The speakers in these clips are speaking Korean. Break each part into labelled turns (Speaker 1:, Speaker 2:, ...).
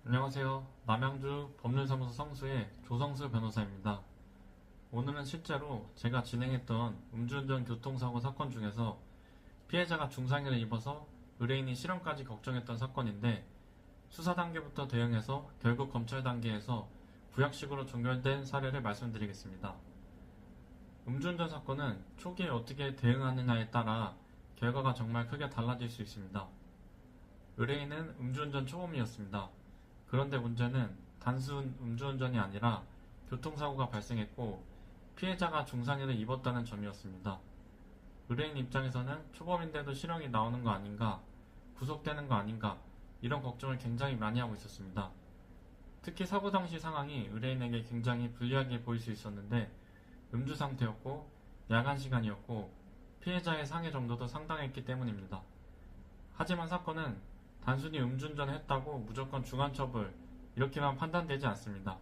Speaker 1: 안녕하세요. 남양주 법률사무소 성수의 조성수 변호사입니다. 오늘은 실제로 제가 진행했던 음주운전 교통사고 사건 중에서 피해자가 중상해를 입어서 의뢰인이 실형까지 걱정했던 사건인데 수사 단계부터 대응해서 결국 검찰 단계에서 구약식으로 종결된 사례를 말씀드리겠습니다. 음주운전 사건은 초기에 어떻게 대응하느냐에 따라 결과가 정말 크게 달라질 수 있습니다. 의뢰인은 음주운전 초범이었습니다. 그런데 문제는 단순 음주운전이 아니라 교통사고가 발생했고 피해자가 중상해를 입었다는 점이었습니다. 의뢰인 입장에서는 초범인데도 실형이 나오는 거 아닌가, 구속되는 거 아닌가 이런 걱정을 굉장히 많이 하고 있었습니다. 특히 사고 당시 상황이 의뢰인에게 굉장히 불리하게 보일 수 있었는데 음주 상태였고 야간 시간이었고 피해자의 상해 정도도 상당했기 때문입니다. 하지만 사건은 단순히 음주운전을 했다고 무조건 중한처벌 이렇게만 판단되지 않습니다.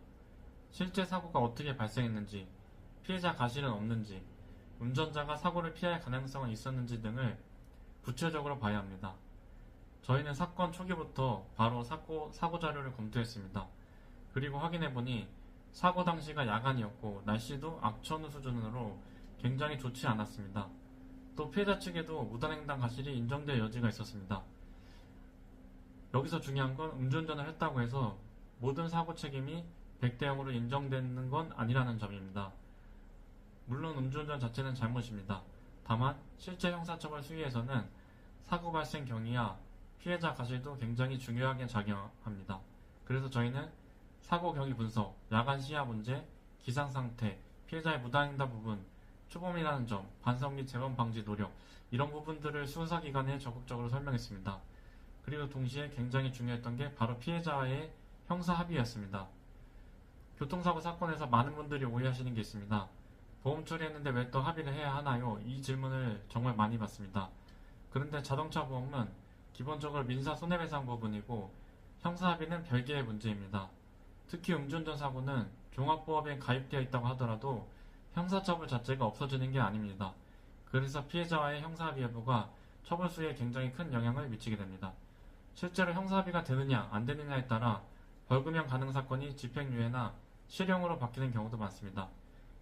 Speaker 1: 실제 사고가 어떻게 발생했는지, 피해자 가실은 없는지, 운전자가 사고를 피할 가능성은 있었는지 등을 구체적으로 봐야 합니다. 저희는 사건 초기부터 바로 사고 자료를 검토했습니다. 그리고 확인해보니 사고 당시가 야간이었고 날씨도 악천후 수준으로 굉장히 좋지 않았습니다. 또 피해자 측에도 무단횡단 과실이 인정될 여지가 있었습니다. 여기서 중요한 건 음주운전을 했다고 해서 모든 사고 책임이 100대 0으로 인정되는 건 아니라는 점입니다. 물론 음주운전 자체는 잘못입니다. 다만 실제 형사처벌 수위에서는 사고 발생 경위와 피해자 가실도 굉장히 중요하게 작용합니다. 그래서 저희는 사고 경위 분석, 야간 시야 문제, 기상 상태, 피해자의 무단횡단 부분, 초범이라는 점, 반성 및 재범 방지 노력 이런 부분들을 수사기관에 적극적으로 설명했습니다. 그리고 동시에 굉장히 중요했던 게 바로 피해자와의 형사 합의였습니다. 교통사고 사건에서 많은 분들이 오해하시는 게 있습니다. 보험 처리했는데 왜 또 합의를 해야 하나요? 이 질문을 정말 많이 받습니다. 그런데 자동차 보험은 기본적으로 민사 손해배상 부분이고 형사 합의는 별개의 문제입니다. 특히 음주운전 사고는 종합보험에 가입되어 있다고 하더라도 형사처벌 자체가 없어지는 게 아닙니다. 그래서 피해자와의 형사합의 여부가 처벌 수위에 굉장히 큰 영향을 미치게 됩니다. 실제로 형사합의가 되느냐 안 되느냐에 따라 벌금형 가능 사건이 집행유예나 실형으로 바뀌는 경우도 많습니다.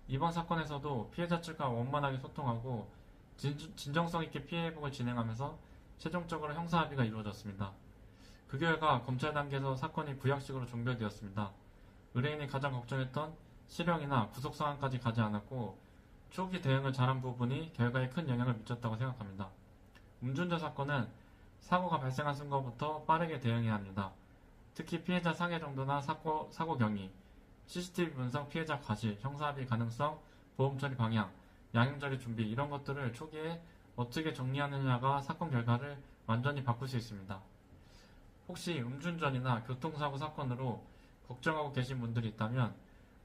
Speaker 1: 이번 사건에서도 피해자 측과 원만하게 소통하고 진정성 있게 피해 회복을 진행하면서 최종적으로 형사합의가 이루어졌습니다. 그 결과 검찰 단계에서 사건이 구약식으로 종결되었습니다. 의뢰인이 가장 걱정했던 실형이나 구속 상황까지 가지 않았고 초기 대응을 잘한 부분이 결과에 큰 영향을 미쳤다고 생각합니다. 음주운전 사건은 사고가 발생한 순간부터 빠르게 대응해야 합니다. 특히 피해자 상해 정도나 사고 경위, CCTV 분석, 피해자 과실, 형사합의 가능성, 보험 처리 방향, 양형 처리 준비 이런 것들을 초기에 어떻게 정리하느냐가 사건 결과를 완전히 바꿀 수 있습니다. 혹시 음주운전이나 교통사고 사건으로 걱정하고 계신 분들이 있다면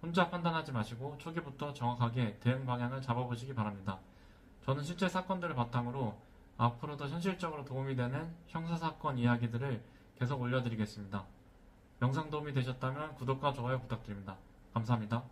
Speaker 1: 혼자 판단하지 마시고 초기부터 정확하게 대응 방향을 잡아보시기 바랍니다. 저는 실제 사건들을 바탕으로 앞으로도 현실적으로 도움이 되는 형사사건 이야기들을 계속 올려드리겠습니다. 영상 도움이 되셨다면 구독과 좋아요 부탁드립니다. 감사합니다.